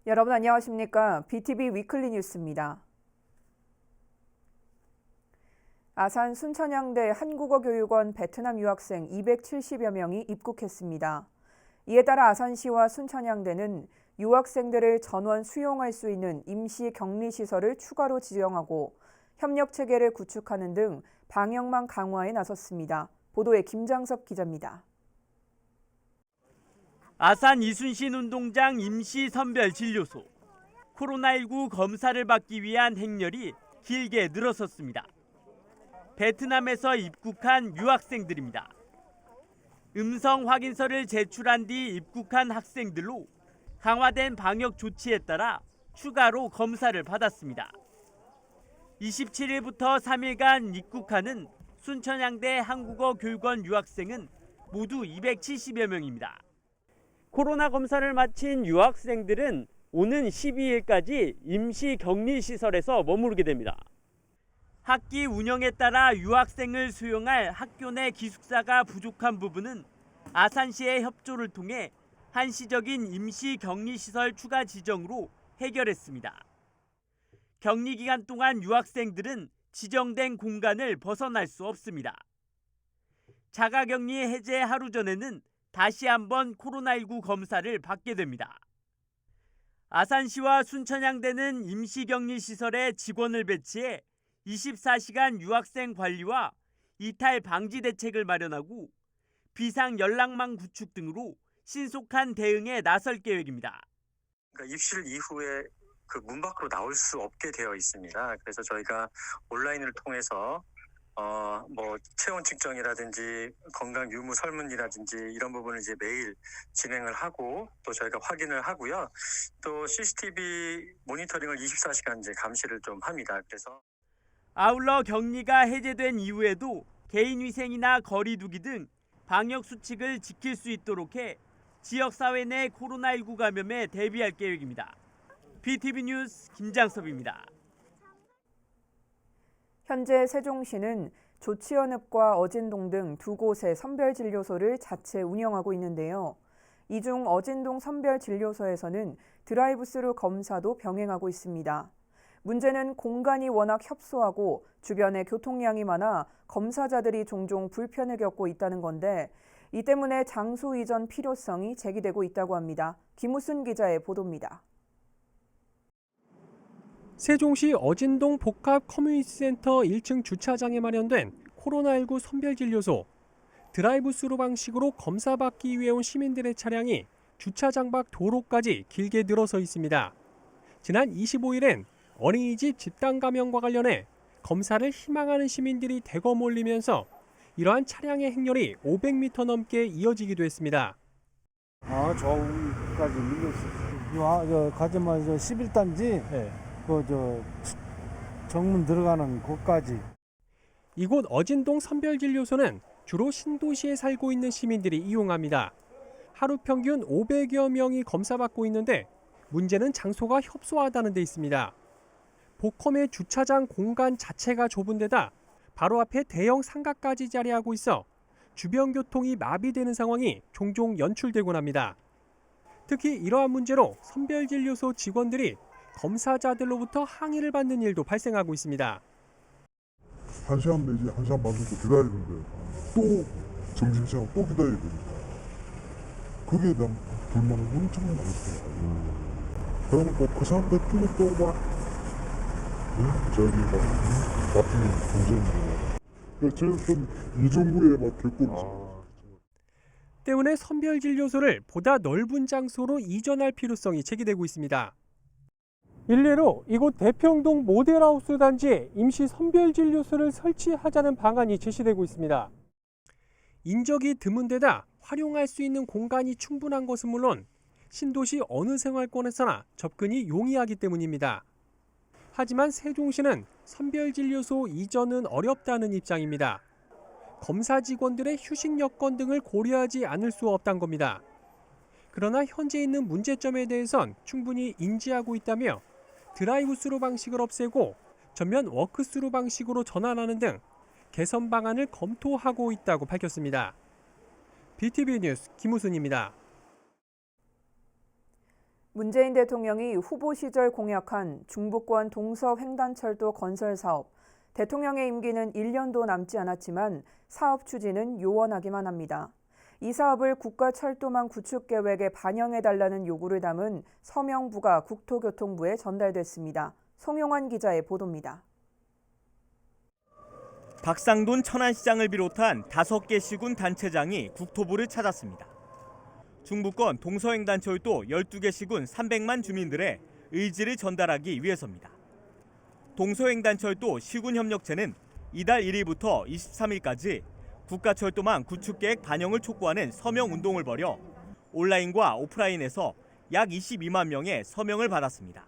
여러분 안녕하십니까? BTV 위클리 뉴스입니다. 아산 순천향대 한국어교육원 베트남 유학생 270여 명이 입국했습니다. 이에 따라 아산시와 순천향대는 유학생들을 전원 수용할 수 있는 임시 격리시설을 추가로 지정하고 협력 체계를 구축하는 등 방역망 강화에 나섰습니다. 보도에 김장섭 기자입니다. 아산 이순신 운동장 임시선별진료소. 코로나19 검사를 받기 위한 행렬이 길게 늘어섰습니다. 베트남에서 입국한 유학생들입니다. 음성 확인서를 제출한 뒤 입국한 학생들로 강화된 방역 조치에 따라 추가로 검사를 받았습니다. 27일부터 3일간 입국하는 순천향대 한국어교육원 유학생은 모두 270여 명입니다. 코로나 검사를 마친 유학생들은 오는 12일까지 임시 격리시설에서 머무르게 됩니다. 학기 운영에 따라 유학생을 수용할 학교 내 기숙사가 부족한 부분은 아산시의 협조를 통해 한시적인 임시 격리시설 추가 지정으로 해결했습니다. 격리 기간 동안 유학생들은 지정된 공간을 벗어날 수 없습니다. 자가격리 해제 하루 전에는 다시 한번 코로나19 검사를 받게 됩니다. 아산시와 순천향대는 임시격리시설에 직원을 배치해 24시간 유학생 관리와 이탈 방지 대책을 마련하고 비상 연락망 구축 등으로 신속한 대응에 나설 계획입니다. 그러니까 입실 이후에 그 문 밖으로 나올 수 없게 되어 있습니다. 그래서 저희가 온라인을 통해서 체온 측정이라든지 건강 유무 설문이라든지 이런 부분을 이제 매일 진행을 하고 또 저희가 확인을 하고요. 또 CCTV 모니터링을 24시간 이제 감시를 좀 합니다. 그래서 아울러 격리가 해제된 이후에도 개인위생이나 거리두기 등 방역 수칙을 지킬 수 있도록 해 지역사회 내 코로나19 감염에 대비할 계획입니다. BTV 뉴스 김장섭입니다. 현재 세종시는 조치원읍과 어진동 등 두 곳의 선별진료소를 자체 운영하고 있는데요. 이 중 어진동 선별진료소에서는 드라이브스루 검사도 병행하고 있습니다. 문제는 공간이 워낙 협소하고 주변에 교통량이 많아 검사자들이 종종 불편을 겪고 있다는 건데 이 때문에 장소 이전 필요성이 제기되고 있다고 합니다. 김우순 기자의 보도입니다. 세종시 어진동 복합 커뮤니티센터 1층 주차장에 마련된 코로나19 선별진료소. 드라이브스루 방식으로 검사받기 위해 온 시민들의 차량이 주차장 밖 도로까지 길게 늘어서 있습니다. 지난 25일엔 어린이집 집단 감염과 관련해 검사를 희망하는 시민들이 대거 몰리면서 이러한 차량의 행렬이 500m 넘게 이어지기도 했습니다. 저기까지 밀렸어요. 가지마 11단지 정문 들어가는 곳까지. 이곳 어진동 선별진료소는 주로 신도시에 살고 있는 시민들이 이용합니다. 하루 평균 500여 명이 검사받고 있는데 문제는 장소가 협소하다는 데 있습니다. 복컴의 주차장 공간 자체가 좁은 데다 바로 앞에 대형 상가까지 자리하고 있어 주변 교통이 마비되는 상황이 종종 연출되곤 합니다. 특히 이러한 문제로 선별진료소 직원들이 검사자들로부터 항의를 받는 일도 발생하고 있습니다. 1시간 내지 1시간 반 정도 기다려야 되는데 또 점심시간 또 기다려야 됩니다. 거기에 대한 불만은 엄청 많았어요. 그러면 그 사람들 중에 또막 나쁜 경쟁이고 제가 좀 이 정부에 막 겪고 때문에 선별진료소를 보다 넓은 장소로 이전할 필요성이 제기되고 있습니다. 일례로 이곳 대평동 모델하우스 단지에 임시 선별진료소를 설치하자는 방안이 제시되고 있습니다. 인적이 드문 데다 활용할 수 있는 공간이 충분한 것은 물론 신도시 어느 생활권에서나 접근이 용이하기 때문입니다. 하지만 세종시는 선별진료소 이전은 어렵다는 입장입니다. 검사 직원들의 휴식 여건 등을 고려하지 않을 수 없다는 겁니다. 그러나 현재 있는 문제점에 대해선 충분히 인지하고 있다며 드라이브스루 방식을 없애고 전면 워크스루 방식으로 전환하는 등 개선 방안을 검토하고 있다고 밝혔습니다. BTV 뉴스 김우순입니다. 문재인 대통령이 후보 시절 공약한 중부권 동서횡단철도 건설 사업. 대통령의 임기는 1년도 남지 않았지만 사업 추진은 요원하기만 합니다. 이 사업을 국가철도망 구축 계획에 반영해달라는 요구를 담은 서명부가 국토교통부에 전달됐습니다. 송용환 기자의 보도입니다. 박상돈 천안시장을 비롯한 5개 시군 단체장이 국토부를 찾았습니다. 중부권 동서횡단철도 12개 시군 300만 주민들의 의지를 전달하기 위해서입니다. 동서횡단철도 시군협력체는 이달 1일부터 23일까지 국가철도망 구축계획 반영을 촉구하는 서명운동을 벌여 온라인과 오프라인에서 약 22만 명의 서명을 받았습니다.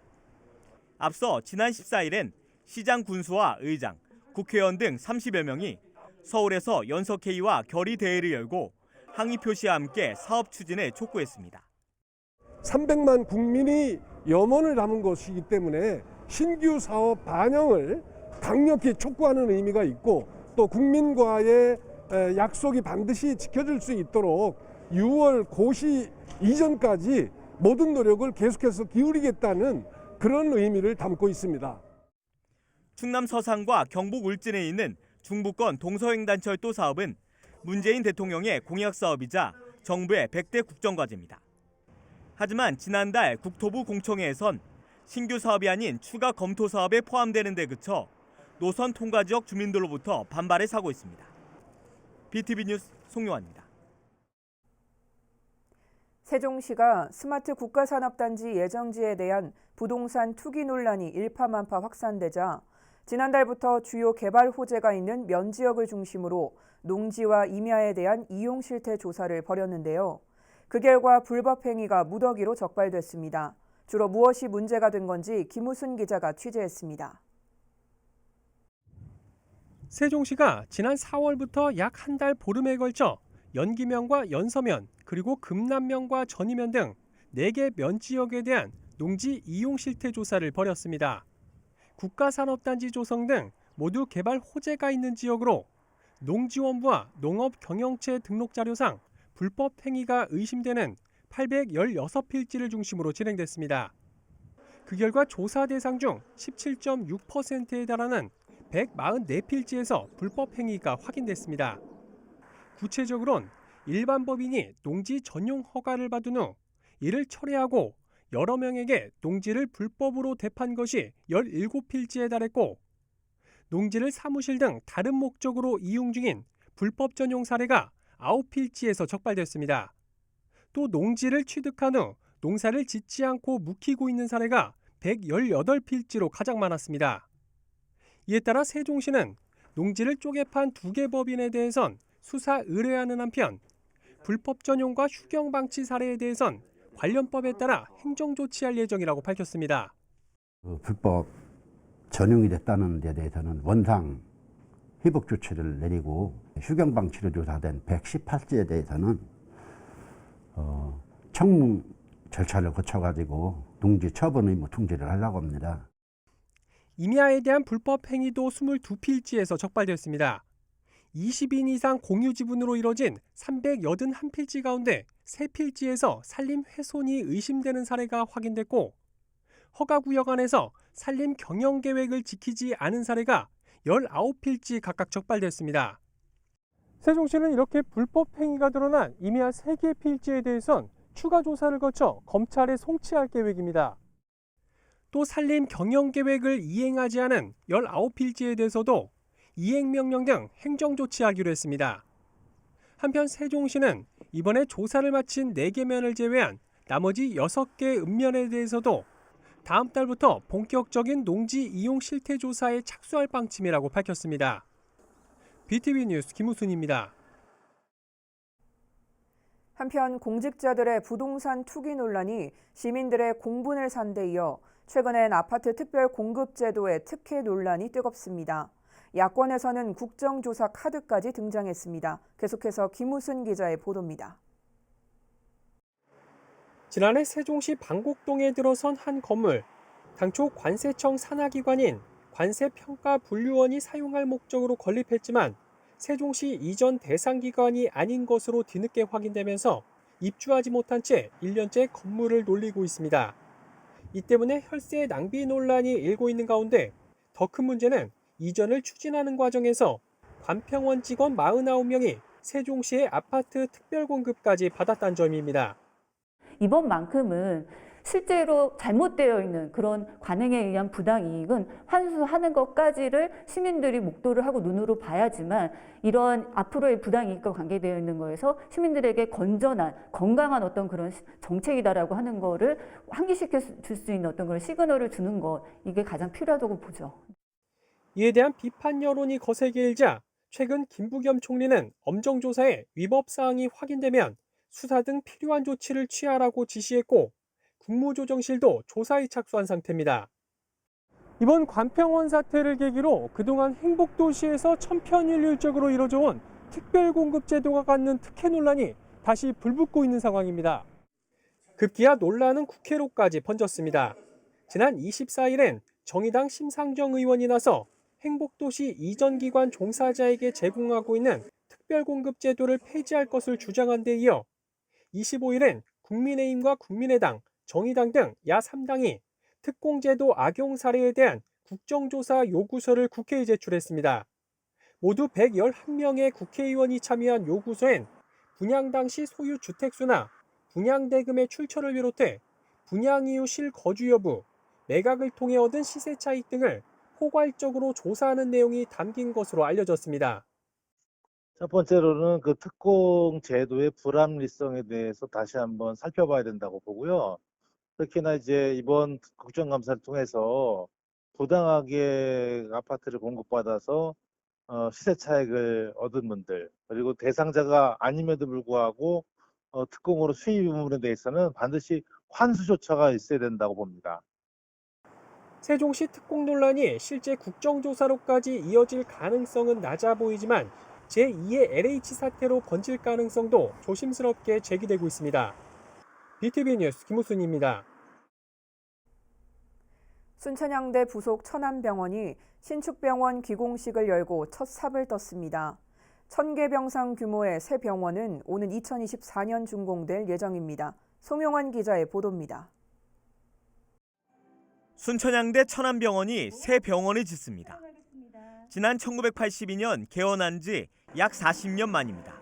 앞서 지난 14일엔 시장 군수와 의장, 국회의원 등 30여 명이 서울에서 연석회의와 결의대회를 열고 항의 표시와 함께 사업 추진을 촉구했습니다. 300만 국민이 염원을 담은 것이기 때문에 신규 사업 반영을 강력히 촉구하는 의미가 있고 또 국민과의 약속이 반드시 지켜질 수 있도록 6월 고시 이전까지 모든 노력을 계속해서 기울이겠다는 그런 의미를 담고 있습니다. 충남 서산과 경북 울진에 있는 중부권 동서횡단철도 사업은 문재인 대통령의 공약 사업이자 정부의 100대 국정과제입니다. 하지만 지난달 국토부 공청회에선 신규 사업이 아닌 추가 검토 사업에 포함되는 데 그쳐 노선 통과 지역 주민들로부터 반발을 사고 있습니다. BTV 뉴스 송용환입니다. 세종시가 스마트 국가산업단지 예정지에 대한 부동산 투기 논란이 일파만파 확산되자 지난달부터 주요 개발 호재가 있는 면지역을 중심으로 농지와 임야에 대한 이용 실태 조사를 벌였는데요. 그 결과 불법 행위가 무더기로 적발됐습니다. 주로 무엇이 문제가 된 건지 김우순 기자가 취재했습니다. 세종시가 지난 4월부터 약 한 달 보름에 걸쳐 연기면과 연서면 그리고 금남면과 전이면 등 4개 면지역에 대한 농지 이용 실태 조사를 벌였습니다. 국가산업단지 조성 등 모두 개발 호재가 있는 지역으로 농지원부와 농업경영체 등록자료상 불법 행위가 의심되는 816필지를 중심으로 진행됐습니다. 그 결과 조사 대상 중 17.6%에 달하는 144필지에서 불법 행위가 확인됐습니다. 구체적으로는 일반 법인이 농지 전용 허가를 받은 후 이를 철회하고 여러 명에게 농지를 불법으로 대판 것이 17필지에 달했고 농지를 사무실 등 다른 목적으로 이용 중인 불법 전용 사례가 9필지에서 적발됐습니다. 또 농지를 취득한 후 농사를 짓지 않고 묵히고 있는 사례가 118필지로 가장 많았습니다. 이에 따라 세종시는 농지를 쪼개 판 2개 법인에 대해선 수사 의뢰하는 한편 불법 전용과 휴경 방치 사례에 대해선 관련법에 따라 행정 조치할 예정이라고 밝혔습니다. 불법 전용이 됐다는 데 대해서는 원상 회복 조치를 내리고 휴경 방치로 조사된 118지에 대해서는 청문 절차를 거쳐가지고 농지 처분 의무 통지를 하려고 합니다. 임야에 대한 불법 행위도 22필지에서 적발됐습니다. 20인 이상 공유 지분으로 이뤄진 381필지 가운데 3필지에서 산림 훼손이 의심되는 사례가 확인됐고 허가구역 안에서 산림 경영계획을 지키지 않은 사례가 19필지 각각 적발됐습니다. 세종시는 이렇게 불법 행위가 드러난 임야 3개 필지에 대해선 추가 조사를 거쳐 검찰에 송치할 계획입니다. 또 산림 경영계획을 이행하지 않은 19필지에 대해서도 이행명령 등 행정조치하기로 했습니다. 한편 세종시는 이번에 조사를 마친 4개 면을 제외한 나머지 6개 읍면에 대해서도 다음 달부터 본격적인 농지 이용 실태 조사에 착수할 방침이라고 밝혔습니다. BTV 뉴스 김우순입니다. 한편 공직자들의 부동산 투기 논란이 시민들의 공분을 산 데 이어 최근엔 아파트 특별 공급 제도의 특혜 논란이 뜨겁습니다. 야권에서는 국정조사 카드까지 등장했습니다. 계속해서 김우순 기자의 보도입니다. 지난해 세종시 방곡동에 들어선 한 건물. 당초 관세청 산하기관인 관세평가분류원이 사용할 목적으로 건립했지만 세종시 이전 대상기관이 아닌 것으로 뒤늦게 확인되면서 입주하지 못한 채 1년째 건물을 놀리고 있습니다. 이 때문에 혈세 낭비 논란이 일고 있는 가운데 더 큰 문제는 이전을 추진하는 과정에서 관평원 직원 49명이 세종시의 아파트 특별공급까지 받았다는 점입니다. 이번만큼은 실제로 잘못되어 있는 그런 관행에 의한 부당이익은 환수하는 것까지를 시민들이 목도를 하고 눈으로 봐야지만 이런 앞으로의 부당이익과 관계되어 있는 거에서 시민들에게 건전한 건강한 어떤 그런 정책이다라고 하는 거를 환기시켜 줄 수 있는 어떤 그런 시그널을 주는 것, 이게 가장 필요하다고 보죠. 이에 대한 비판 여론이 거세게 일자 최근 김부겸 총리는 엄정조사에 위법사항이 확인되면 수사 등 필요한 조치를 취하라고 지시했고 국무조정실도 조사에 착수한 상태입니다. 이번 관평원 사태를 계기로 그동안 행복도시에서 천편일률적으로 이뤄져온 특별공급제도가 갖는 특혜 논란이 다시 불붙고 있는 상황입니다. 급기야 논란은 국회로까지 번졌습니다. 지난 24일엔 정의당 심상정 의원이 나서 행복도시 이전 기관 종사자에게 제공하고 있는 특별공급제도를 폐지할 것을 주장한 데 이어 25일엔 국민의힘과 국민의당, 정의당 등 야3당이 특공제도 악용 사례에 대한 국정조사 요구서를 국회에 제출했습니다. 모두 111명의 국회의원이 참여한 요구서엔 분양 당시 소유 주택수나 분양대금의 출처를 비롯해 분양 이후 실거주 여부, 매각을 통해 얻은 시세 차익 등을 포괄적으로 조사하는 내용이 담긴 것으로 알려졌습니다. 첫 번째로는 그 특공 제도의 불합리성에 대해서 다시 한번 살펴봐야 된다고 보고요. 특히나 이제 이번 국정감사를 통해서 부당하게 아파트를 공급받아서 시세 차익을 얻은 분들, 그리고 대상자가 아님에도 불구하고 특공으로 수입 부분에 대해서는 반드시 환수 조처가 있어야 된다고 봅니다. 세종시 특공 논란이 실제 국정조사로까지 이어질 가능성은 낮아 보이지만 제2의 LH 사태로 번질 가능성도 조심스럽게 제기되고 있습니다. BTV 뉴스 김우순입니다. 순천향대 부속 천안병원이 신축병원 기공식을 열고 첫 삽을 떴습니다. 1000개 병상 규모의 새 병원은 오는 2024년 준공될 예정입니다. 송용환 기자의 보도입니다. 순천향대 천안병원이 새 병원을 짓습니다. 지난 1982년 개원한 지 약 40년 만입니다.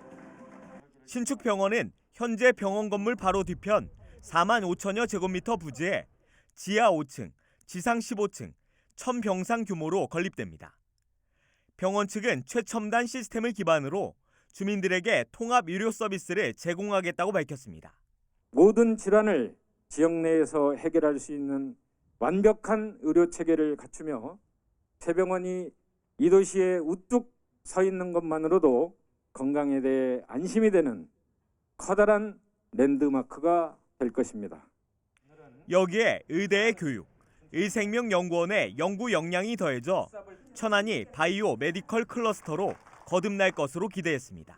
신축 병원은 현재 병원 건물 바로 뒤편 4만 5천여 제곱미터 부지에 지하 5층, 지상 15층, 1000병상 규모로 건립됩니다. 병원 측은 최첨단 시스템을 기반으로 주민들에게 통합 의료 서비스를 제공하겠다고 밝혔습니다. 모든 질환을 지역 내에서 해결할 수 있는 완벽한 의료 체계를 갖추며 새 병원이 이 도시에 우뚝 서 있는 것만으로도 건강에 대해 안심이 되는 커다란 랜드마크가 될 것입니다. 여기에 의대의 교육, 의생명연구원의 연구 역량이 더해져 천안이 바이오 메디컬 클러스터로 거듭날 것으로 기대했습니다.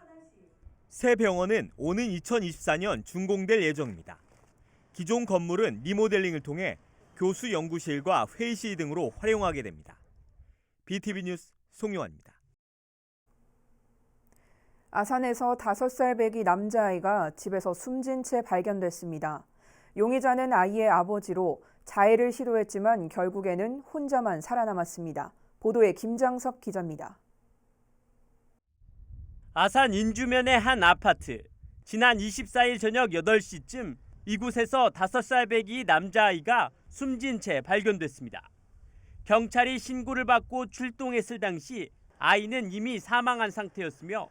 새 병원은 오는 2024년 준공될 예정입니다. 기존 건물은 리모델링을 통해 교수 연구실과 회의실 등으로 활용하게 됩니다. BTV 뉴스 송용환입니다. 아산에서 5살 배기 남자아이가 집에서 숨진 채 발견됐습니다. 용의자는 아이의 아버지로 자해를 시도했지만 결국에는 혼자만 살아남았습니다. 보도에 김장석 기자입니다. 아산 인주면의 한 아파트. 지난 24일 저녁 8시쯤 이곳에서 5살 배기 남자아이가 숨진 채 발견됐습니다. 경찰이 신고를 받고 출동했을 당시 아이는 이미 사망한 상태였으며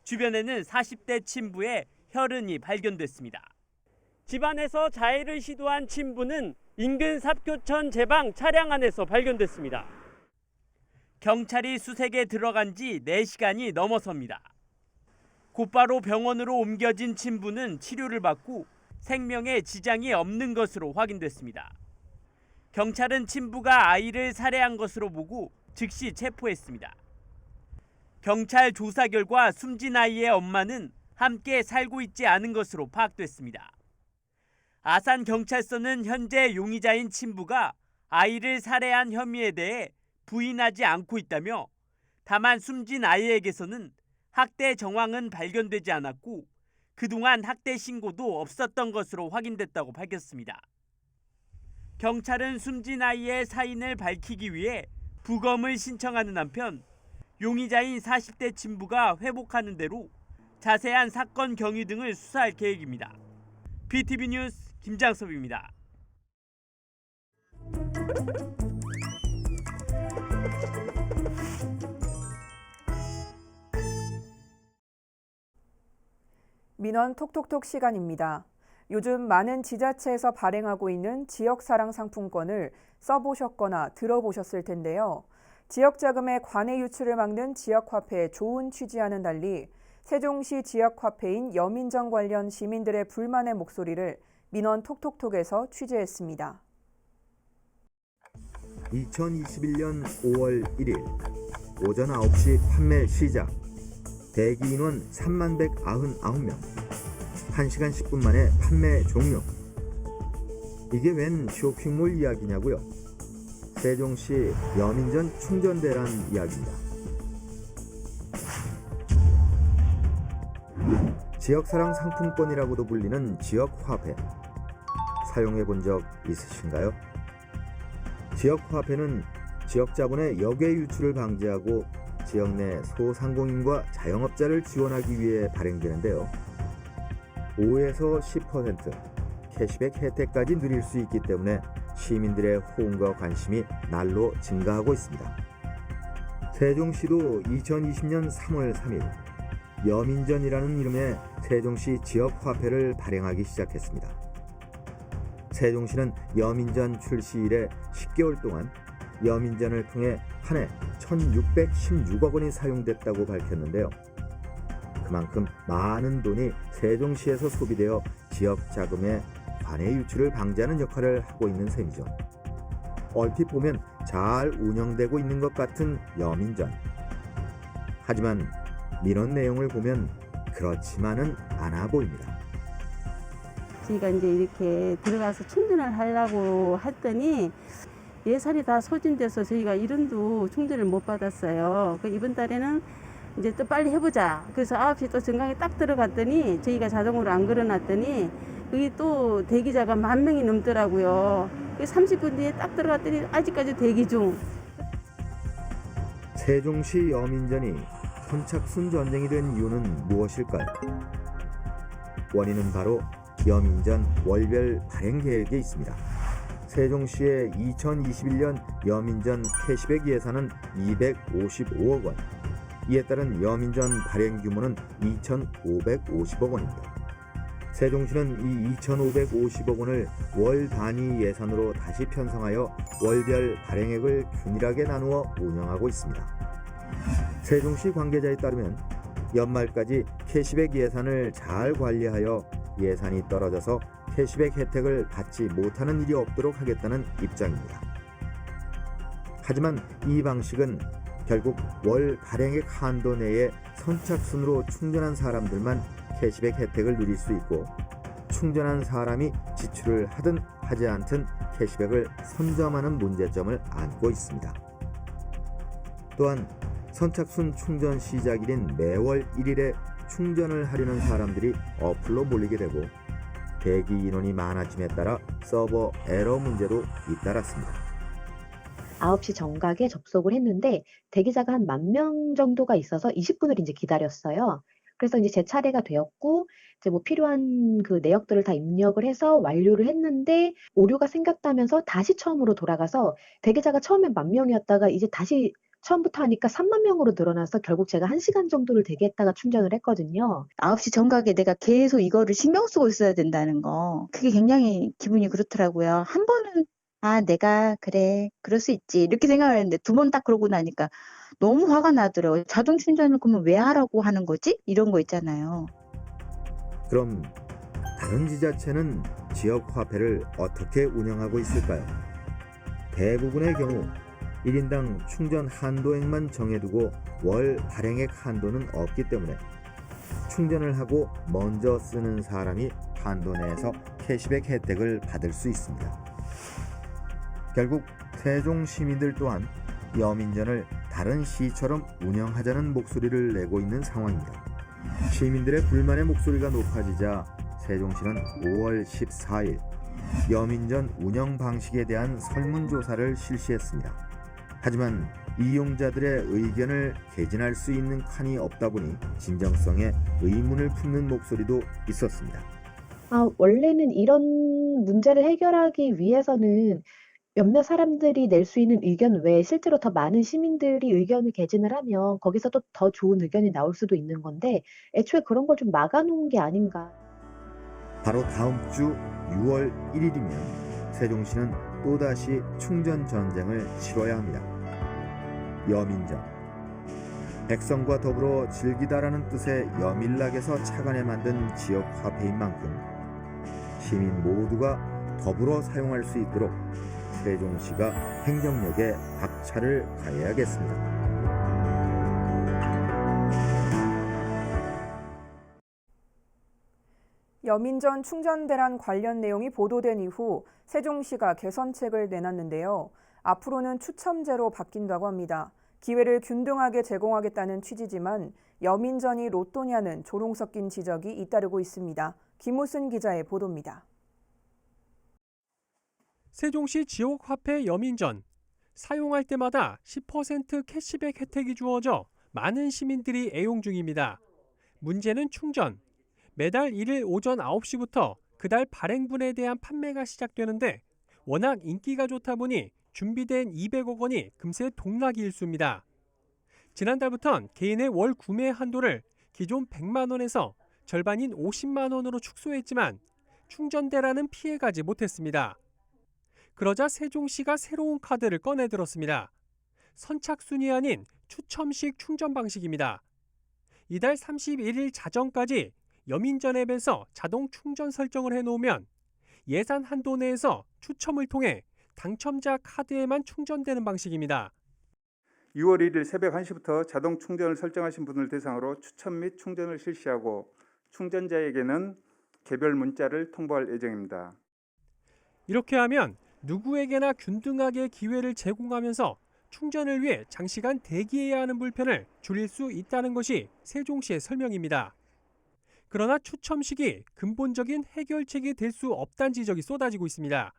주변에는 40대 친부의 혈흔이 발견됐습니다. 집안에서 자해를 시도한 친부는 인근 삽교천 제방 차량 안에서 발견됐습니다. 경찰이 수색에 들어간 지 4시간이 넘어섭니다. 곧바로 병원으로 옮겨진 친부는 치료를 받고 생명에 지장이 없는 것으로 확인됐습니다. 경찰은 친부가 아이를 살해한 것으로 보고 즉시 체포했습니다. 경찰 조사 결과 숨진 아이의 엄마는 함께 살고 있지 않은 것으로 파악됐습니다. 아산경찰서는 현재 용의자인 친부가 아이를 살해한 혐의에 대해 부인하지 않고 있다며 다만 숨진 아이에게서는 학대 정황은 발견되지 않았고 그동안 학대 신고도 없었던 것으로 확인됐다고 밝혔습니다. 경찰은 숨진 아이의 사인을 밝히기 위해 부검을 신청하는 한편 용의자인 40대 친부가 회복하는 대로 자세한 사건 경위 등을 수사할 계획입니다. BTV 뉴스 김장섭입니다. 민원 톡톡톡 시간입니다. 요즘 많은 지자체에서 발행하고 있는 지역사랑 상품권을 써보셨거나 들어보셨을 텐데요. 지역자금의 관해 유출을 막는 지역화폐의 좋은 취지와는 달리 세종시 지역화폐인 여민전 관련 시민들의 불만의 목소리를 민원 톡톡톡에서 취재했습니다. 2021년 5월 1일 오전 9시 판매 시작. 대기 인원 3199명. 1시간 10분 만에 판매 종료. 이게 웬 쇼핑몰 이야기냐고요? 세종시 여민전 충전대란 이야기입니다. 지역사랑 상품권이라고도 불리는 지역화폐. 사용해 본 적 있으신가요? 지역화폐는 지역자본의 역외 유출을 방지하고 지역 내 소상공인과 자영업자를 지원하기 위해 발행되는데요. 5에서 10% 캐시백 혜택까지 누릴 수 있기 때문에 시민들의 호응과 관심이 날로 증가하고 있습니다. 세종시도 2020년 3월 3일 여민전이라는 이름의 세종시 지역화폐를 발행하기 시작했습니다. 세종시는 여민전 출시 이래 10개월 동안 여민전을 통해 한 해 1,616억 원이 사용됐다고 밝혔는데요. 그만큼 많은 돈이 세종시에서 소비되어 지역 자금의 관해 유출을 방지하는 역할을 하고 있는 셈이죠. 얼핏 보면 잘 운영되고 있는 것 같은 여민전. 하지만 민원 내용을 보면 그렇지만은 않아 보입니다. 저희가 이제 이렇게 들어가서 충전을 하려고 했더니 예산이 다 소진돼서 저희가 이름도 충전을 못 받았어요. 이번 달에는 이제 또 빨리 해보자. 그래서 9시 또 정강에 딱 들어갔더니 저희가 자동으로 안 걸어놨더니 여기 또 대기자가 10,000명이 넘더라고요. 30분 뒤에 딱 들어갔더니 아직까지 대기 중. 세종시 여민전이 선착순 전쟁이 된 이유는 무엇일까요? 원인은 바로 여민전 월별 발행 계획에 있습니다. 세종시의 2021년 여민전 캐시백 예산은 255억 원. 이에 따른 여민전 발행 규모는 2,550억 원입니다. 세종시는 이 2,550억 원을 월 단위 예산으로 다시 편성하여 월별 발행액을 균일하게 나누어 운영하고 있습니다. 세종시 관계자에 따르면 연말까지 캐시백 예산을 잘 관리하여 예산이 떨어져서 캐시백 혜택을 받지 못하는 일이 없도록 하겠다는 입장입니다. 하지만 이 방식은 결국 월 발행액 한도 내에 선착순으로 충전한 사람들만 캐시백 혜택을 누릴 수 있고 충전한 사람이 지출을 하든 하지 않든 캐시백을 선점하는 문제점을 안고 있습니다. 또한 선착순 충전 시작일인 매월 1일에 충전을 하려는 사람들이 어플로 몰리게 되고 대기 인원이 많아짐에 따라 서버 에러 문제도 잇따랐습니다. 9시 정각에 접속을 했는데 대기자가 한 10,000명 정도가 있어서 20분을 이제 기다렸어요. 그래서 이제 제 차례가 되었고 이제 뭐 필요한 그 내역들을 다 입력을 해서 완료를 했는데 오류가 생겼다면서 다시 처음으로 돌아가서 대기자가 처음엔 10,000명이었다가 이제 다시 처음부터 하니까 30,000명으로 늘어나서 결국 제가 1시간 정도를 대기했다가 충전을 했거든요. 9시 정각에 내가 계속 이거를 신경 쓰고 있어야 된다는 거. 그게 굉장히 기분이 그렇더라고요. 한 번은 내가 그래 그럴 수 있지 이렇게 생각을 했는데 두 번 딱 그러고 나니까 너무 화가 나더라고요. 자동 충전을 그러면 왜 하라고 하는 거지? 이런 거 있잖아요. 그럼 다른 지자체는 지역 화폐를 어떻게 운영하고 있을까요? 대부분의 경우 1인당 충전 한도액만 정해두고 월 발행액 한도는 없기 때문에 충전을 하고 먼저 쓰는 사람이 한도 내에서 캐시백 혜택을 받을 수 있습니다. 결국 세종 시민들 또한 여민전을 다른 시처럼 운영하자는 목소리를 내고 있는 상황입니다. 시민들의 불만의 목소리가 높아지자 세종시는 5월 14일 여민전 운영 방식에 대한 설문조사를 실시했습니다. 하지만 이용자들의 의견을 개진할 수 있는 칸이 없다 보니 진정성에 의문을 품는 목소리도 있었습니다. 원래는 이런 문제를 해결하기 위해서는 몇몇 사람들이 낼 수 있는 의견 외에 실제로 더 많은 시민들이 의견을 개진을 하면 거기서 또 더 좋은 의견이 나올 수도 있는 건데 애초에 그런 걸 좀 막아놓은 게 아닌가. 바로 다음 주 6월 1일이면 세종시는 또다시 충전 전쟁을 치러야 합니다. 여민전. 백성과 더불어 즐기다라는 뜻의 여밀락에서 착안해 만든 지역 화폐인 만큼 시민 모두가 더불어 사용할 수 있도록 세종시가 행정력에 박차를 가해야겠습니다. 여민전 충전대란 관련 내용이 보도된 이후 세종시가 개선책을 내놨는데요. 앞으로는 추첨제로 바뀐다고 합니다. 기회를 균등하게 제공하겠다는 취지지만 여민전이 로또냐는 조롱 섞인 지적이 잇따르고 있습니다. 김우순 기자의 보도입니다. 세종시 지역화폐 여민전. 사용할 때마다 10% 캐시백 혜택이 주어져 많은 시민들이 애용 중입니다. 문제는 충전. 매달 1일 오전 9시부터 그달 발행분에 대한 판매가 시작되는데 워낙 인기가 좋다 보니 준비된 200억 원이 금세 동락이 일쑤입니다. 지난달부터는 개인의 월 구매 한도를 기존 100만 원에서 절반인 50만 원으로 축소했지만 충전대라는 피해가지 못했습니다. 그러자 세종시가 새로운 카드를 꺼내들었습니다. 선착순이 아닌 추첨식 충전 방식입니다. 이달 31일 자정까지 여민전 앱에서 자동 충전 설정을 해놓으면 예산 한도 내에서 추첨을 통해 당첨자 카드에만 충전되는 방식입니다. 6월 1일 새벽 1시부터 자동 충전을 설정하신 분을 대상으로 추첨 및 충전을 실시하고 충전자에게는 개별 문자를 통보할 예정입니다. 이렇게 하면 누구에게나 균등하게 기회를 제공하면서 충전을 위해 장시간 대기해야 하는 불편을 줄일 수 있다는 것이 세종시의 설명입니다. 그러나 추첨식이 근본적인 해결책이 될 수 없다는 지적이 쏟아지고 있습니다.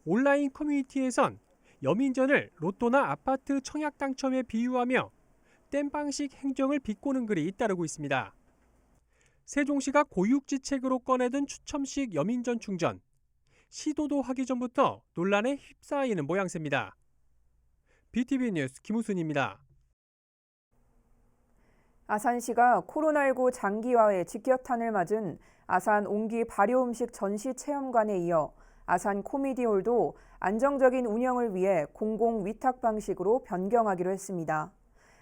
온라인 커뮤니티에선 여민전을 로또나 아파트 청약 당첨에 비유하며 땜방식 행정을 비꼬는 글이 잇따르고 있습니다. 세종시가 고육지책으로 꺼내든 추첨식 여민전 충전. 시도도 하기 전부터 논란에 휩싸이는 모양새입니다. BTV 뉴스 김우순입니다. 아산시가 코로나19 장기화에 직격탄을 맞은 아산 옹기 발효음식 전시 체험관에 이어 아산 코미디홀도 안정적인 운영을 위해 공공 위탁 방식으로 변경하기로 했습니다.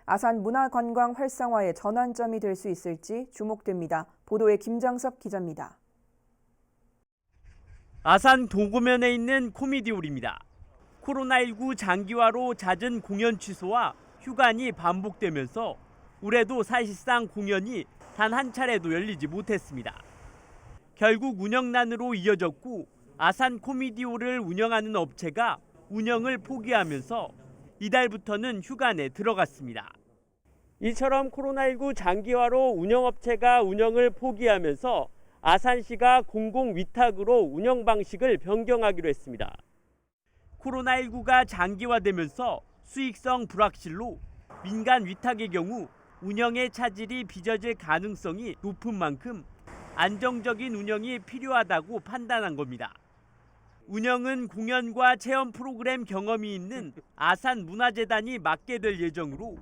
아산 문화관광 활성화의 전환점이 될 수 있을지 주목됩니다. 보도에 김장섭 기자입니다. 아산 도고면에 있는 코미디홀입니다. 코로나19 장기화로 잦은 공연 취소와 휴관이 반복되면서 올해도 사실상 공연이 단 한 차례도 열리지 못했습니다. 결국 운영난으로 이어졌고 아산 코미디홀을 운영하는 업체가 운영을 포기하면서 이달부터는 휴관에 들어갔습니다. 이처럼 코로나19 장기화로 운영업체가 운영을 포기하면서 아산시가 공공위탁으로 운영 방식을 변경하기로 했습니다. 코로나19가 장기화되면서 수익성 불확실로 민간 위탁의 경우 운영의 차질이 빚어질 가능성이 높은 만큼 안정적인 운영이 필요하다고 판단한 겁니다. 운영은 공연과 체험 프로그램 경험이 있는 아산문화재단이 맡게 될 예정으로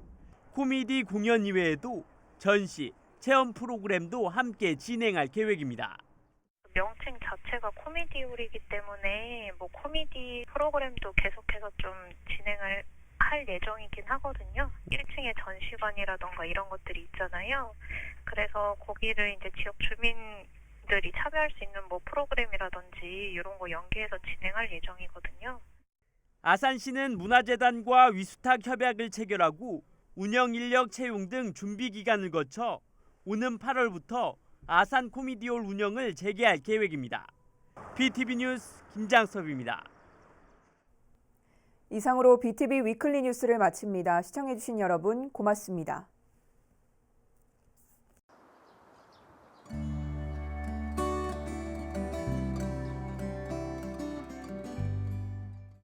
코미디 공연 이외에도 전시, 체험 프로그램도 함께 진행할 계획입니다. 명칭 자체가 코미디홀이기 때문에 코미디 프로그램도 계속해서 좀 진행을 할 예정이긴 하거든요. 1층에 전시관이라던가 이런 것들이 있잖아요. 그래서 거기를 이제 지역 주민들이 참여할 수 있는 프로그램이라든지 이런 거 연계해서 진행할 예정이거든요. 아산시는 문화재단과 위수탁 협약을 체결하고 운영 인력 채용 등 준비 기간을 거쳐 오는 8월부터 아산 코미디홀 운영을 재개할 계획입니다. BTV 뉴스 김장섭입니다. 이상으로 BTV 위클리 뉴스를 마칩니다. 시청해주신 여러분 고맙습니다.